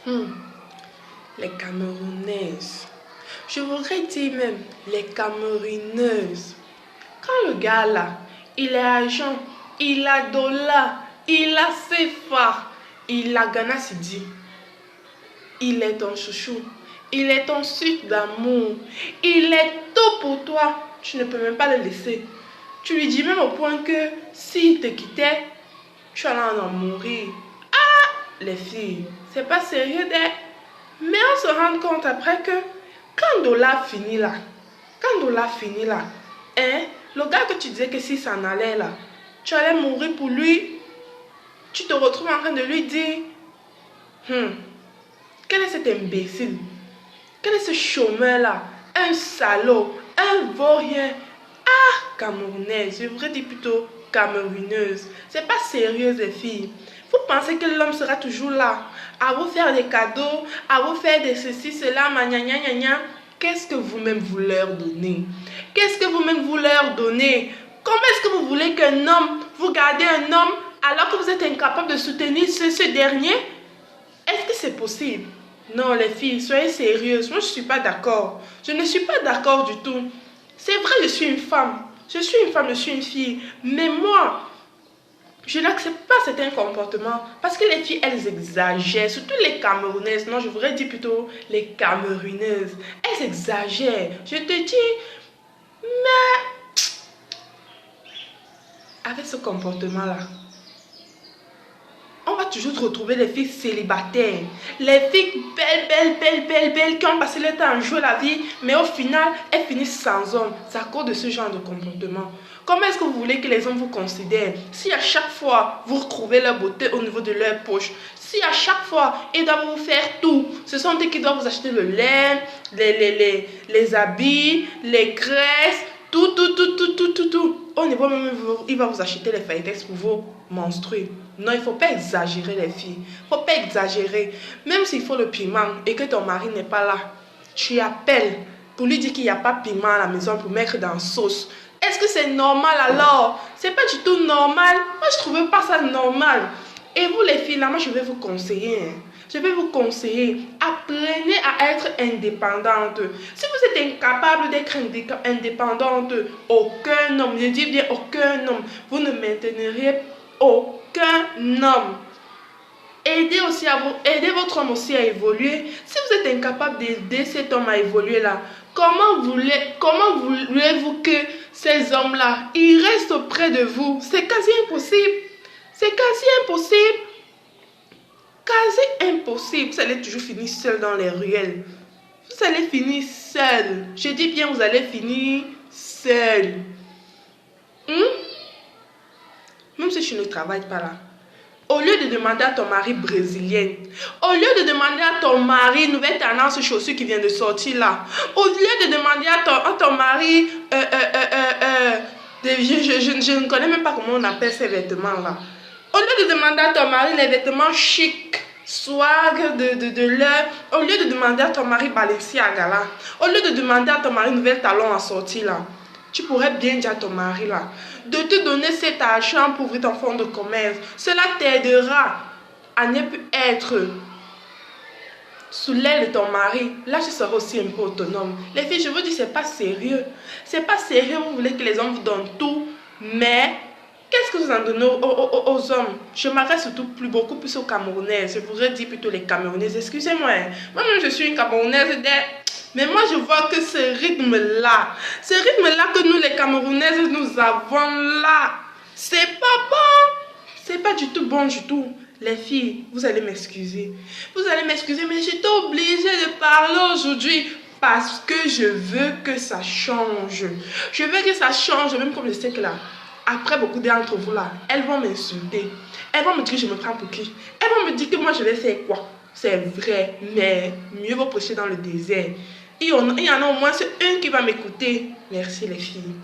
Hmm, Les Camerounaises. Je voudrais dire même les Camerouneuses. Quand le gars là, il est agent, il a dollar, il a CFA, il a Ghana Sidi. Il est ton chouchou, il est ton sucre d'amour, il est tout pour toi. Tu ne peux même pas le laisser. Tu lui dis même au point que s'il te quittait, tu allais en mourir. Les filles, c'est pas sérieux d'être. Mais on se rend compte après que quand Dola finit là, hein, le gars que tu disais que s'il s'en allait là, tu allais mourir pour lui, tu te retrouves en train de lui dire, quel est cet imbécile? Quel est ce chômeur là? Un salaud, un vaurien. Camerounaise, je voudrais dire plutôt camerouneuse. C'est pas sérieux les filles. Vous pensez que l'homme sera toujours là à vous faire des cadeaux, à vous faire des ceci, cela, gna. Qu'est-ce que vous-même vous leur donnez? Qu'est-ce que vous-même vous leur donnez? Comment est-ce que vous voulez qu'un homme, vous gardez un homme alors que vous êtes incapable de soutenir ce dernier? Est-ce que c'est possible? Non les filles, soyez sérieuses. Moi je ne suis pas d'accord. Je ne suis pas d'accord du tout. C'est vrai, je suis une femme. Je suis une fille. Mais moi, je n'accepte pas certains comportements. Parce que les filles, elles exagèrent. Surtout les Camerounaises. Non, je voudrais dire plutôt les Camerounaises. Elles exagèrent. Je te dis, mais avec ce comportement-là, on va toujours retrouver les filles célibataires. Les filles belles, qui ont passé le temps à jouer la vie, mais au final, elles finissent sans homme. C'est à cause de ce genre de comportement. Comment est-ce que vous voulez que les hommes vous considèrent? Si à chaque fois, vous retrouvez leur beauté au niveau de leur poche, si à chaque fois, ils doivent vous faire tout, ce sont eux qui doivent vous acheter le lait, les habits, les graisses, tout. Au niveau même, il va vous acheter les Faïtex pour vous menstruer. Non, il ne faut pas exagérer les filles. Il ne faut pas exagérer. Même s'il faut le piment et que ton mari n'est pas là, tu appelles pour lui dire qu'il n'y a pas de piment à la maison pour mettre dans la sauce. Est-ce que c'est normal alors? C'est pas du tout normal. Moi, je ne trouve pas ça normal. Et vous les filles, là, moi, je vais vous conseiller. Je vais vous conseiller. Apprenez à être indépendante. Si vous êtes incapable d'être indépendante, aucun homme, je dis bien aucun homme, vous ne maintenirez aucun homme. Aidez votre homme aussi à évoluer. Si vous êtes incapable d'aider cet homme à évoluer là, comment voulez-vous que ces hommes-là, ils restent auprès de vous? C'est quasi impossible. C'est quasi impossible. Quasi impossible. Vous allez toujours finir seul dans les ruelles. Vous allez finir seul. Je dis bien, vous allez finir seul. Même si tu ne travailles pas là. Au lieu de demander à ton mari brésilienne, au lieu de demander à ton mari nouvelle tendance chaussures qui vient de sortir là, au lieu de demander à ton mari, je ne connais même pas comment on appelle ces vêtements là. Au lieu de demander à ton mari les vêtements chics, swag de l'heure, au lieu de demander à ton mari Balenciaga là, au lieu de demander à ton mari nouvelle talon à sortir là, tu pourrais bien dire à ton mari là, de te donner cet argent pour ouvrir ton fonds de commerce. Cela t'aidera à ne plus être sous l'aile de ton mari. Là, tu seras aussi un peu autonome. Les filles, je vous dis, c'est pas sérieux. C'est pas sérieux, vous voulez que les hommes vous donnent tout, mais qu'est-ce que vous en donnez aux hommes? Je m'adresse surtout beaucoup plus aux Camerounais. Je voudrais dire plutôt les Camerounaises. Excusez-moi. Moi-même, je suis une Camerounaise. Mais moi, je vois que ce rythme-là que nous, les Camerounaises, nous avons là, c'est pas bon. C'est pas du tout bon du tout. Les filles, vous allez m'excuser. Vous allez m'excuser, mais j'étais obligée de parler aujourd'hui. Parce que je veux que ça change. Je veux que ça change, même comme je sais que là, après beaucoup d'entre vous là, elles vont m'insulter. Elles vont me dire que je me prends pour qui? Elles vont me dire que moi je vais faire quoi? C'est vrai, mais mieux vaut prêcher dans le désert. Il y en a au moins une qui va m'écouter. Merci les filles.